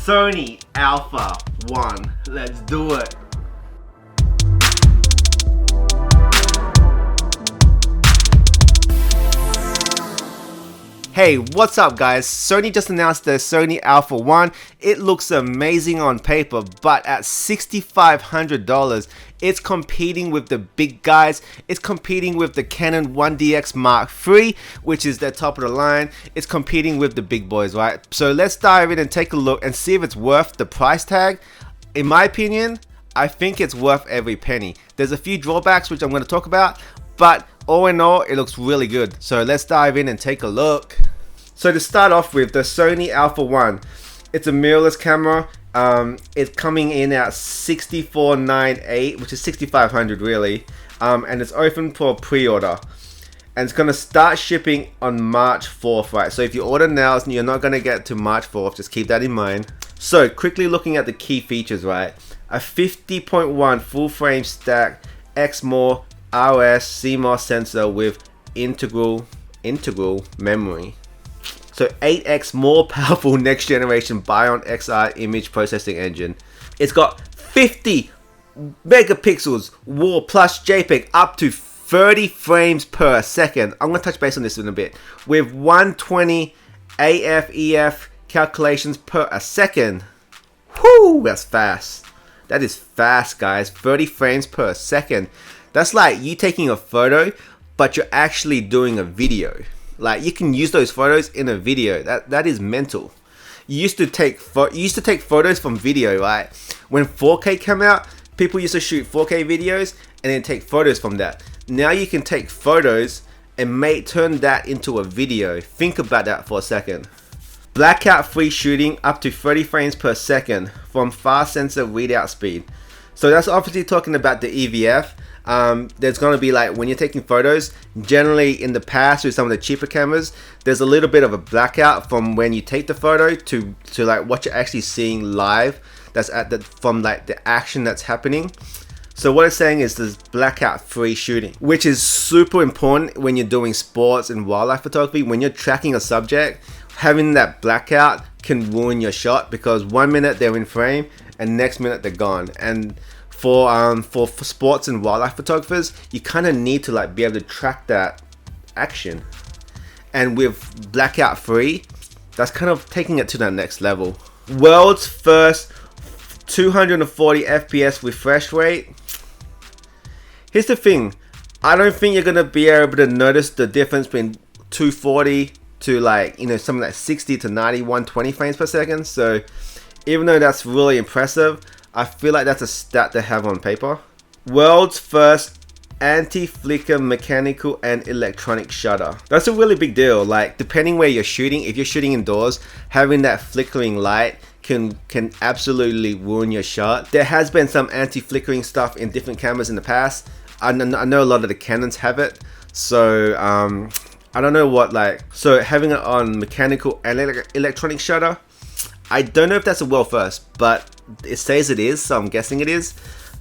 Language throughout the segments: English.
Sony Alpha 1. Let's do it. Hey, what's up guys? Sony just announced the Sony Alpha 1. It looks amazing on paper, but at $6,500, it's competing with the big guys. It's competing with the Canon 1DX Mark III, which is their top of the line. It's competing with the big boys, right? So let's dive in and take a look and see if it's worth the price tag. In my opinion, I think it's worth every penny. There's a few drawbacks which I'm going to talk about, but all in all, it looks really good. So let's dive in and take a look. So to start off with, the Sony Alpha 1, it's a mirrorless camera. It's coming in at $6,498, which is $6,500 really, and it's open for pre-order. And it's gonna start shipping on March 4th, right? So if you order now, you're not gonna get to March 4th. Just keep that in mind. So quickly looking at the key features, right? A 50.1 full frame stack XMOR RS CMOS sensor with integral memory. So 8x more powerful next generation Bion XR image processing engine. It's got 50 megapixels RAW plus JPEG up to 30 frames per second. I'm going to touch base on this in a bit. With 120 AF/EF calculations per a second. Whoo, that's fast. That is fast, guys. 30 frames per second. That's like you taking a photo, but you're actually doing a video. Like you can use those photos in a video. That is mental. You used to take photos from video, right? When 4K came out, people used to shoot 4K videos and then take photos from that. Now you can take photos and turn that into a video. Think about that for a second. Blackout free shooting up to 30 frames per second from fast sensor readout speed. So that's obviously talking about the EVF. There's going to be like when you're taking photos, generally in the past with some of the cheaper cameras, there's a little bit of a blackout from when you take the photo to like what you're actually seeing live. That's from like the action that's happening. So what it's saying is there's blackout free shooting, which is super important when you're doing sports and wildlife photography. When you're tracking a subject, having that blackout can ruin your shot because 1 minute they're in frame and next minute they're gone. And for sports and wildlife photographers, you kind of need to like be able to track that action. And with blackout free, that's kind of taking it to the next level. World's first 240 FPS refresh rate. Here's the thing, I don't think you're gonna be able to notice the difference between 240 to like, you know, something like 60 to 90, 120 frames per second. So even though that's really impressive, I feel like that's a stat to have on paper. World's first anti-flicker mechanical and electronic shutter. That's a really big deal. Like depending where you're shooting, if you're shooting indoors, having that flickering light can absolutely ruin your shot. There has been some anti-flickering stuff in different cameras in the past. I know a lot of the Canons have it. So I don't know what so having it on mechanical and electronic shutter, I don't know if that's a world first, but it says it is, so I'm guessing it is.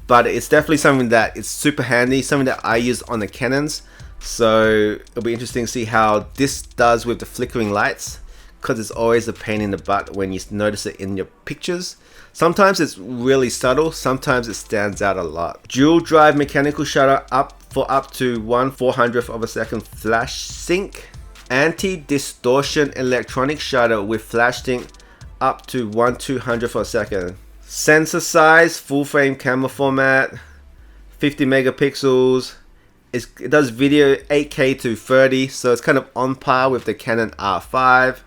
But it's definitely something that is super handy, something that I use on the Canons. So it'll be interesting to see how this does with the flickering lights, because it's always a pain in the butt when you notice it in your pictures. Sometimes it's really subtle, sometimes it stands out a lot. Dual drive mechanical shutter up to 1/400th of a second flash sync. Anti-distortion electronic shutter with flash sync up to 1/200th of a second. Sensor size, full frame camera format, 50 megapixels. It does video 8K to 30, so it's kind of on par with the Canon R5.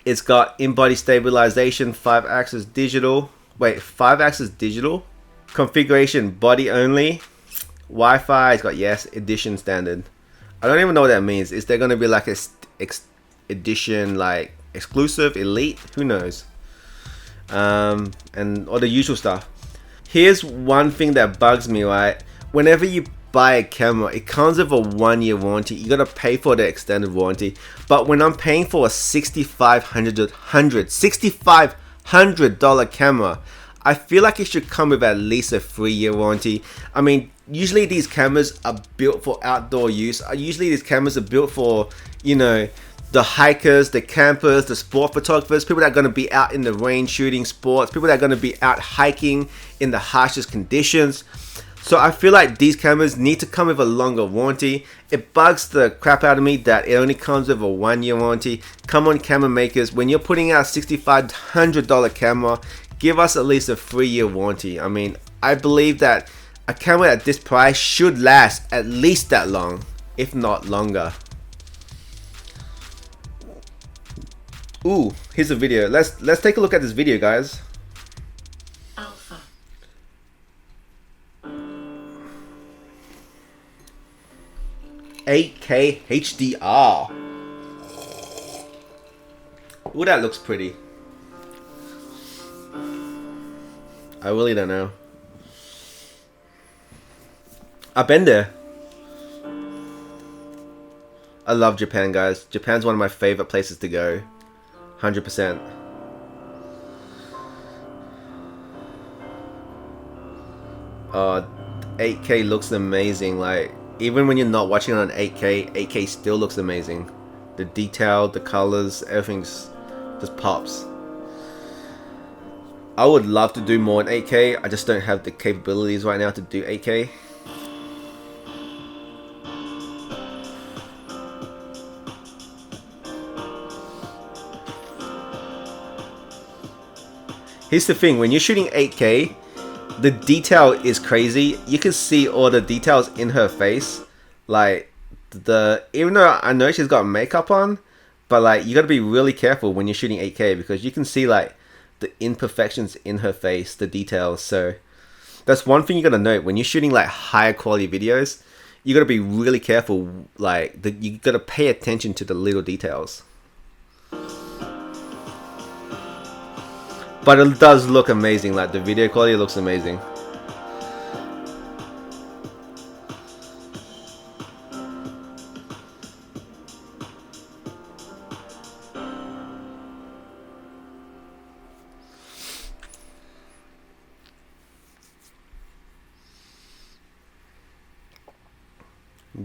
It's got in-body stabilization, 5-axis digital. Wait, 5-axis digital? Configuration body only. Wi-Fi, it's got yes, edition standard. I don't even know what that means. Is there going to be like a edition like exclusive, elite? Who knows? And all the usual stuff. Here's one thing that bugs me, right? Whenever you buy a camera, it comes with a 1-year warranty. You gotta pay for the extended warranty. But when I'm paying for a $6,500 camera, I feel like it should come with at least a 3-year warranty. I mean, usually these cameras are built for outdoor use. Usually these cameras are built for, you know, the hikers, the campers, the sport photographers, people that are going to be out in the rain shooting sports, people that are going to be out hiking in the harshest conditions. So I feel like these cameras need to come with a longer warranty. It bugs the crap out of me that it only comes with a 1-year warranty. Come on, camera makers, when you're putting out a $6,500 camera, give us at least a 3-year warranty. I mean, I believe that a camera at this price should last at least that long, if not longer. Ooh, here's a video. Let's take a look at this video, guys. Alpha. 8K HDR. Ooh, that looks pretty. I really don't know. I've been there. I love Japan, guys. Japan's one of my favorite places to go. 100%. Oh, 8K looks amazing. Like, even when you're not watching it on 8K still looks amazing. The detail, the colors, everything's just pops. I would love to do more in 8K. I just don't have the capabilities right now to do 8K. Here's the thing, when you're shooting 8K, the detail is crazy. You can see all the details in her face. Like, even though I know she's got makeup on, but like, you gotta be really careful when you're shooting 8K because you can see like the imperfections in her face, the details. So that's one thing you gotta note when you're shooting like higher quality videos. You gotta be really careful. Like, you gotta pay attention to the little details. But it does look amazing. Like, the video quality looks amazing.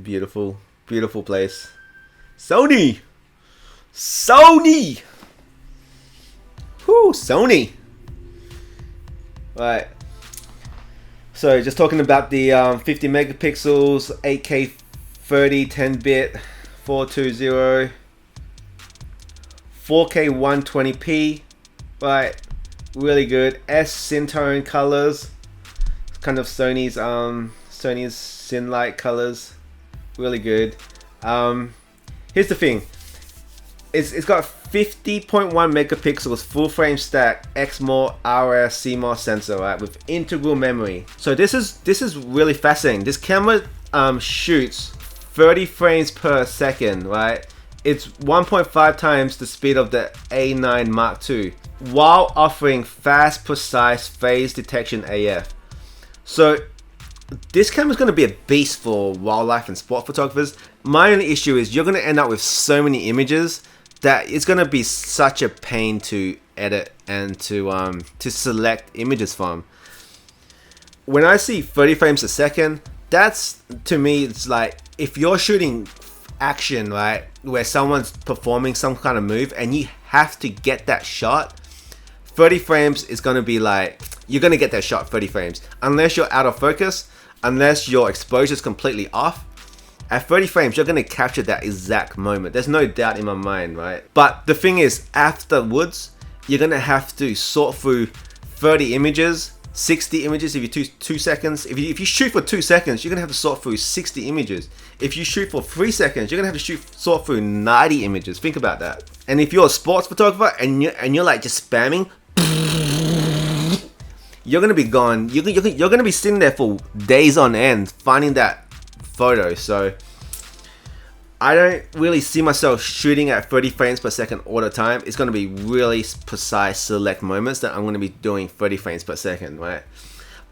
Beautiful, beautiful place. Sony! Sony! Whoo, Sony! Right. So, just talking about the 50 megapixels, 8K 30, 10-bit, 420, 4K 120p. Right. Really good. S Syntone colors. It's kind of Sony's Syn-like colors. Really good. Here's the thing. It's got 50.1 megapixels full frame stack XMOR RF CMOS sensor, right, with integral memory. So this is really fascinating. This camera shoots 30 frames per second, right? It's 1.5 times the speed of the A9 Mark II, while offering fast, precise phase detection AF. So this camera is going to be a beast for wildlife and sport photographers. My only issue is you're going to end up with so many images that it's going to be such a pain to edit and to select images from. When I see 30 frames a second, that's, to me, it's like if you're shooting action, right, where someone's performing some kind of move and you have to get that shot, 30 frames is going to be like, you're going to get that shot 30 frames. Unless you're out of focus, unless your exposure is completely off, at 30 frames, you're going to capture that exact moment. There's no doubt in my mind, right? But the thing is, afterwards, you're going to have to sort through 30 images, 60 images if you do 2 seconds. If you shoot for 2 seconds, you're going to have to sort through 60 images. If you shoot for 3 seconds, you're going to have to sort through 90 images. Think about that. And if you're a sports photographer and you're like just spamming, you're going to be gone. You're going to be sitting there for days on end finding that photo. So I don't really see myself shooting at 30 frames per second all the time. It's going to be really precise select moments that I'm going to be doing 30 frames per second, right?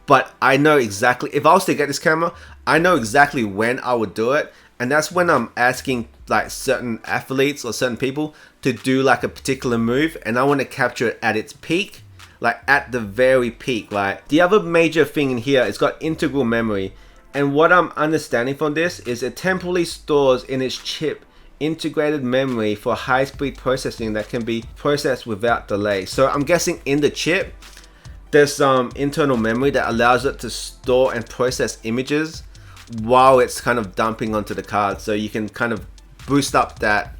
But I know exactly, if I was to get this camera, I know exactly when I would do it. And that's when I'm asking like certain athletes or certain people to do like a particular move, and I want to capture it at its peak, like at the very peak, right? The other major thing in here, it's got integral memory. And what I'm understanding from this is it temporarily stores in its chip integrated memory for high-speed processing that can be processed without delay. So I'm guessing in the chip, there's some internal memory that allows it to store and process images while it's kind of dumping onto the card. So you can kind of boost up that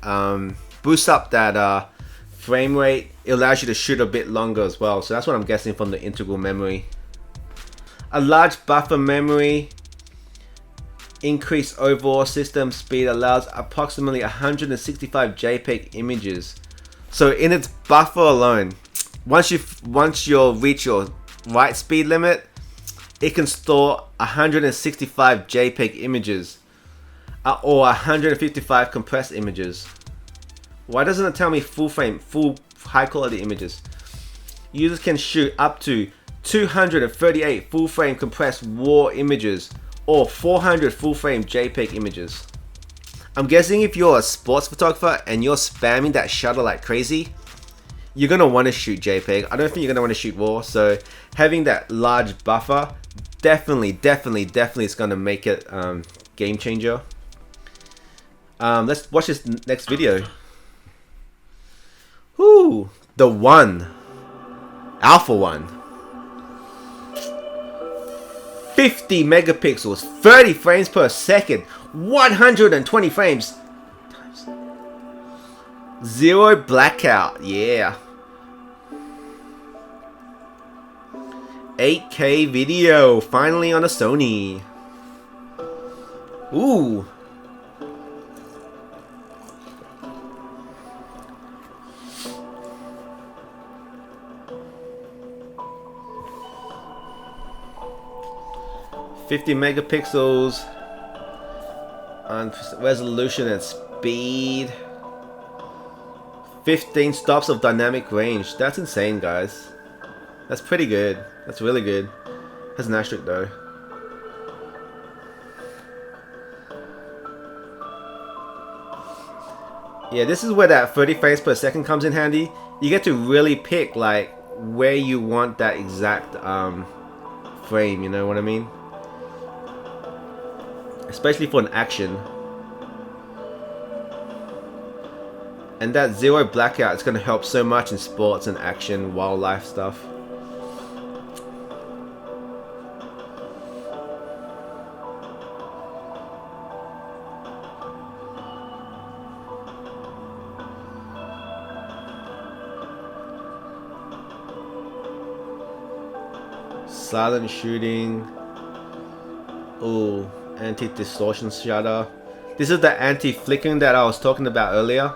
frame rate. It allows you to shoot a bit longer as well. So that's what I'm guessing from the integral memory. A large buffer memory, increased overall system speed, allows approximately 165 JPEG images. So in its buffer alone, once you reach your write speed limit, it can store 165 JPEG images or 155 compressed images. Why doesn't it tell me full high quality images? Users can shoot up to 238 full frame compressed RAW images or 400 full frame JPEG images. I'm guessing if you're a sports photographer and you're spamming that shutter like crazy, you're gonna want to shoot JPEG. I don't think you're gonna want to shoot RAW. So having that large buffer definitely is gonna make it game changer. Let's watch this next video. Whoo, the one, Alpha 1. 50 megapixels, 30 frames per second, 120 frames. Zero blackout, yeah. 8K video, finally on a Sony. Ooh. "50 megapixels on resolution and speed. 15 stops of dynamic range." That's insane, guys. That's pretty good. That's really good. Has an asterisk though. Yeah, this is where that 30 frames per second comes in handy. You get to really pick like where you want that exact frame, you know what I mean? Especially for an action. And that zero blackout is going to help so much in sports and action, wildlife stuff. Silent shooting. Ooh. Anti-distortion shutter. This is the anti-flickering that I was talking about earlier.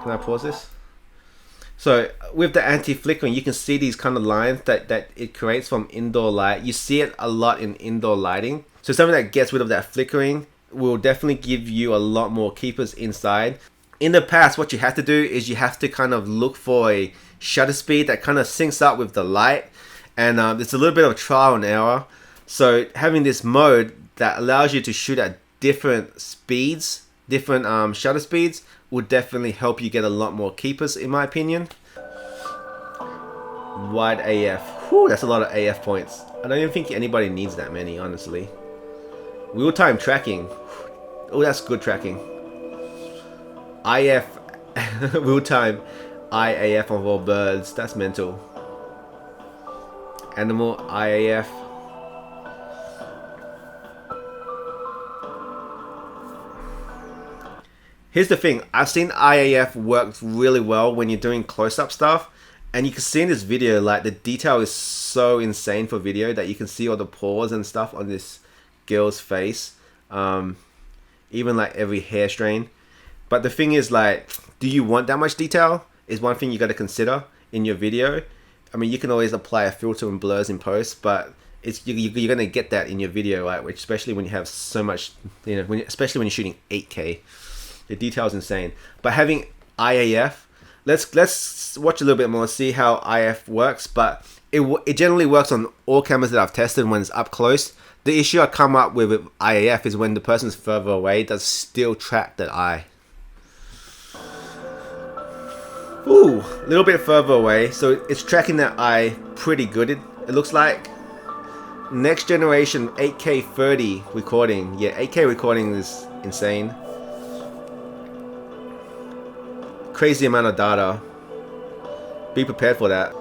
Can I pause this? So with the anti-flickering, you can see these kind of lines that it creates from indoor light. You see it a lot in indoor lighting. So something that gets rid of that flickering will definitely give you a lot more keepers inside. In the past, what you have to do is you have to kind of look for a shutter speed that kind of syncs up with the light. And it's a little bit of trial and error. So having this mode that allows you to shoot at different speeds, different shutter speeds, will definitely help you get a lot more keepers, in my opinion. Wide AF. Whew, that's a lot of AF points. I don't even think anybody needs that many, honestly. Real-time tracking. Oh, that's good tracking. IF. Real-time IAF of all birds. That's mental. Animal IAF. Here's the thing, I've seen IAF work really well when you're doing close-up stuff, and you can see in this video, like the detail is so insane for video that you can see all the pores and stuff on this girl's face, even like every hair strain. But the thing is, like, do you want that much detail? Is one thing you got to consider in your video. I mean, you can always apply a filter and blurs in post, but you're gonna get that in your video, right? Which, especially when you have so much, you know, especially when you're shooting 8K. The detail is insane. But having IAF, let's watch a little bit more, see how IAF works. But it generally works on all cameras that I've tested when it's up close. The issue I come up with IAF is when the person's further away, it does still track that eye. Ooh, a little bit further away, so it's tracking that eye pretty good. It looks like. Next generation 8K 30 recording. Yeah, 8K recording is insane. crazy amount of data. Be prepared for that.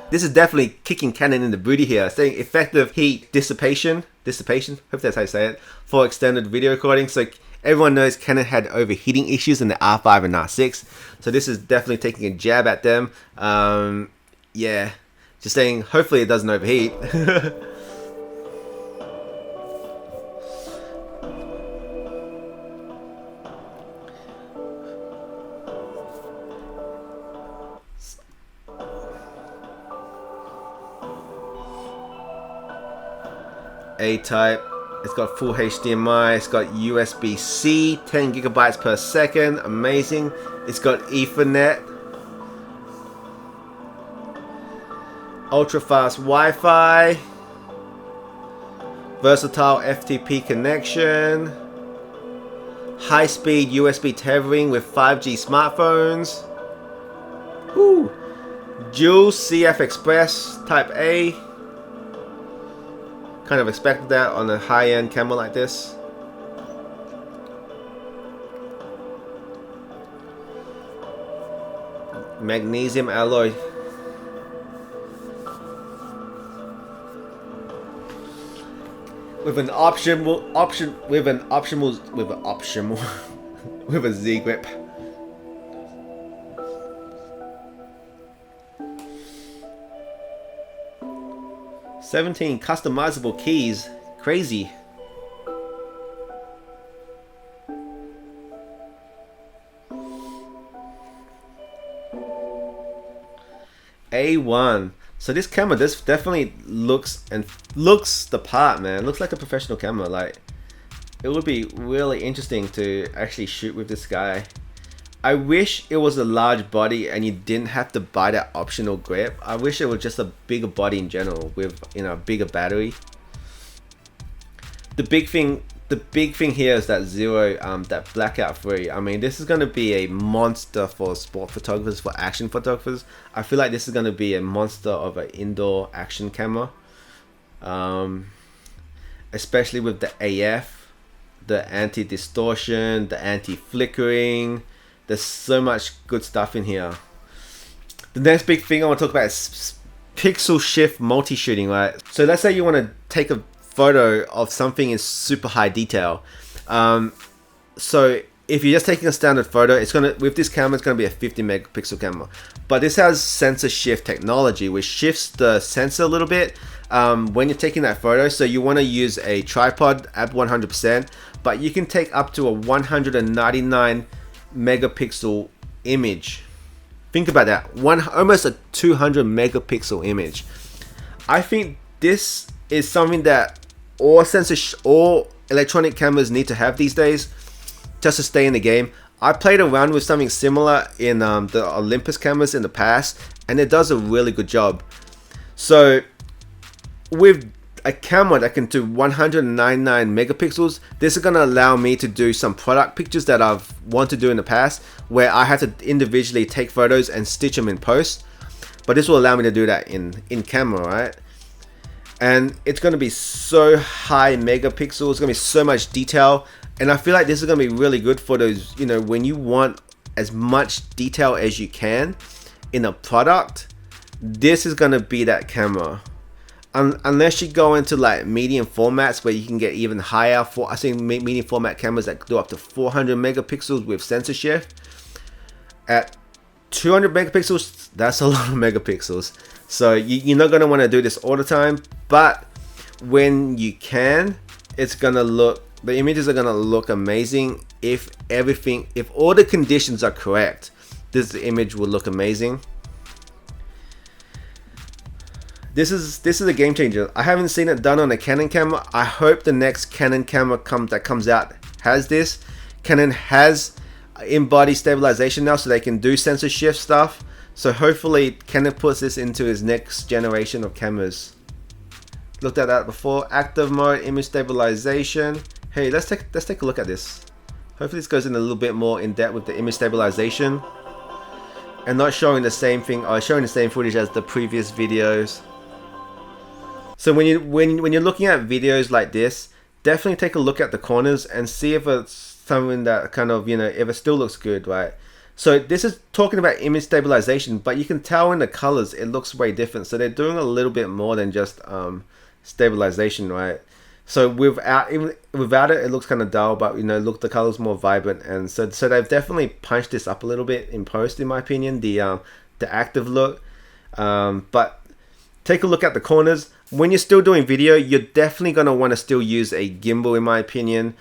This is definitely kicking Canon in the booty here, saying effective heat dissipation, hope that's how you say it, for extended video recording. So everyone knows Canon had overheating issues in the R5 and R6. So this is definitely taking a jab at them. Yeah, just saying hopefully it doesn't overheat. A-type, it's got full HDMI, it's got USB-C, 10 gigabytes per second, amazing. It's got Ethernet, ultra fast Wi-Fi, versatile FTP connection, high-speed USB tethering with 5G smartphones, woo. Dual CF Express Type A. Kind of expected that on a high-end camera like this. Magnesium alloy. With an optional with a Z grip. $17 customizable keys, crazy. A1. So this camera, this definitely looks the part, man. Looks like a professional camera. Like, it would be really interesting to actually shoot with this guy. I wish it was a large body and you didn't have to buy that optional grip. I wish it was just a bigger body in general with, you know, a bigger battery. The big thing here is that that blackout free. I mean, this is going to be a monster for sport photographers, for action photographers. I feel like this is going to be a monster of an indoor action camera, especially with the AF, the anti-distortion, the anti-flickering. There's so much good stuff in here. The next big thing I want to talk about is pixel shift multi-shooting, right? So let's say you want to take a photo of something in super high detail. So if you're just taking a standard photo, it's gonna, with this camera, it's gonna be a 50 megapixel camera. But this has sensor shift technology, which shifts the sensor a little bit when you're taking that photo. So you want to use a tripod at 100%, but you can take up to a 199 megapixel image. Think about that, almost a 200 megapixel image. I think this is something that all electronic cameras need to have these days just to stay in the game. I played around with something similar in the Olympus cameras in the past, and it does a really good job. So with a camera that can do 199 megapixels, this is going to allow me to do some product pictures that I've wanted to do in the past, where I had to individually take photos and stitch them in post. But this will allow me to do that in camera, right? And it's going to be so high megapixels, it's going to be so much detail, and I feel like this is going to be really good for those, you know, when you want as much detail as you can in a product. This is going to be that camera. Unless you go into like medium formats where you can get even higher. I think medium format cameras that do up to 400 megapixels with sensor shift. At 200 megapixels, that's a lot of megapixels. So you're not going to want to do this all the time, but when you can, it's going to look, the images are going to look amazing if all the conditions are correct. This image will look amazing. This is a game changer. I haven't seen it done on a Canon camera. I hope the next Canon camera that comes out has this. Canon has in-body stabilization now, so they can do sensor shift stuff. So hopefully Canon puts this into his next generation of cameras. Looked at that before. Active mode, image stabilization. Hey, let's take a look at this. Hopefully this goes in a little bit more in depth with the image stabilization and not showing the same thing or showing the same footage as the previous videos. So when you're looking at videos like this, definitely take a look at the corners and see if it's something that kind of, you know, if it still looks good, right? So this is talking about image stabilization, but you can tell in the colors it looks way different. So they're doing a little bit more than just stabilization, right? So without it, it looks kind of dull, but you know, look, the colors more vibrant, and so they've definitely punched this up a little bit in post, in my opinion, the active look. But take a look at the corners. When you're still doing video, you're definitely gonna want to still use a gimbal, in my opinion.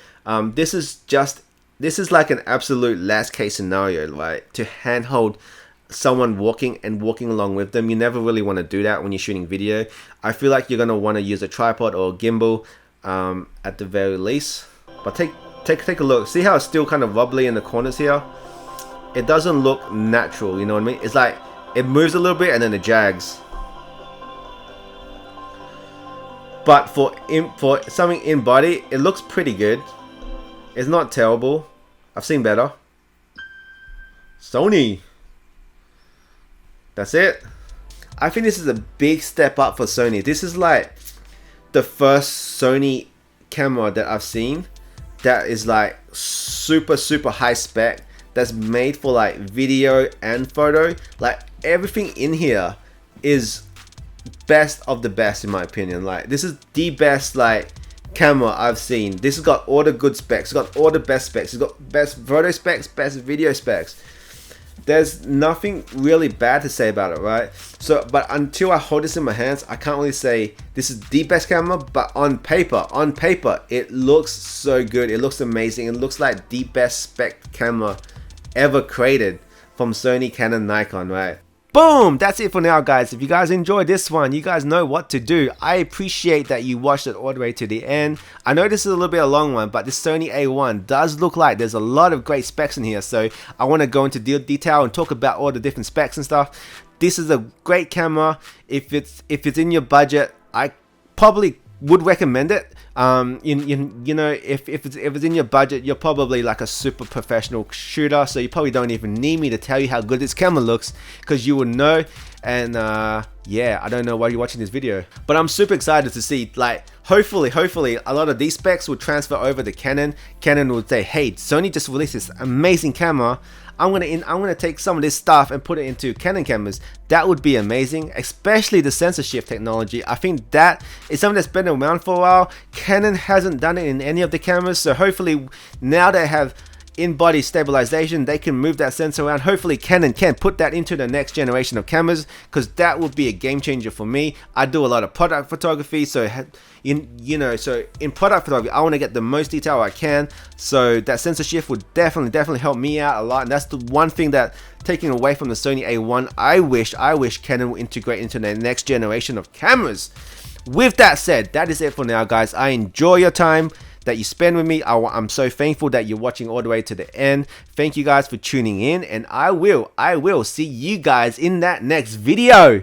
This is like an absolute last case scenario, right? To handhold someone walking along with them. You never really want to do that when you're shooting video. I feel like you're gonna want to use a tripod or a gimbal at the very least. But take a look. See how it's still kind of wobbly in the corners here? It doesn't look natural, you know what I mean? It's like it moves a little bit and then it jags. But for something in body, it looks pretty good. It's not terrible. I've seen better. Sony. That's it. I think this is a big step up for Sony. This is like the first Sony camera that I've seen that is like super high spec, that's made for like video and photo. Like everything in here is best of the best, in my opinion. Like this is the best like camera I've seen. This has got all the good specs. It's got all the best specs. It's got best photo specs, best video specs. There's nothing really bad to say about it, right? So, but until I hold this in my hands, I can't really say this is the best camera. But on paper, it looks so good. It looks amazing. It looks like the best spec camera ever created from Sony, Canon, Nikon, right? Boom! That's it for now, guys. If you guys enjoyed this one, you guys know what to do. I appreciate that you watched it all the way to the end. I know this is a little bit of a long one, but this Sony A1 does look like there's a lot of great specs in here. So I want to go into detail and talk about all the different specs and stuff. This is a great camera. If it's in your budget, I probably would recommend it. You know, if it's in your budget, you're probably like a super professional shooter, so you probably don't even need me to tell you how good this camera looks, because you will know. And yeah, I don't know why you're watching this video, but I'm super excited to see, like, hopefully a lot of these specs will transfer over to Canon. Canon would say, hey, Sony just released this amazing camera. I'm gonna take some of this stuff and put it into Canon cameras. That would be amazing, especially the sensor shift technology. I think that is something that's been around for a while. Canon hasn't done it in any of the cameras, so hopefully now they have in-body stabilization, they can move that sensor around. Hopefully Canon can put that into the next generation of cameras, because that would be a game changer for me. I do a lot of product photography, so you know, so in product photography I want to get the most detail I can, so that sensor shift would definitely help me out a lot. And that's the one thing that, taking away from the Sony A1, I wish Canon will integrate into the next generation of cameras. With that said, that is it for now, guys. I enjoy your time that you spend with me. I'm so thankful that you're watching all the way to the end. Thank you guys for tuning in, and I will see you guys in that next video.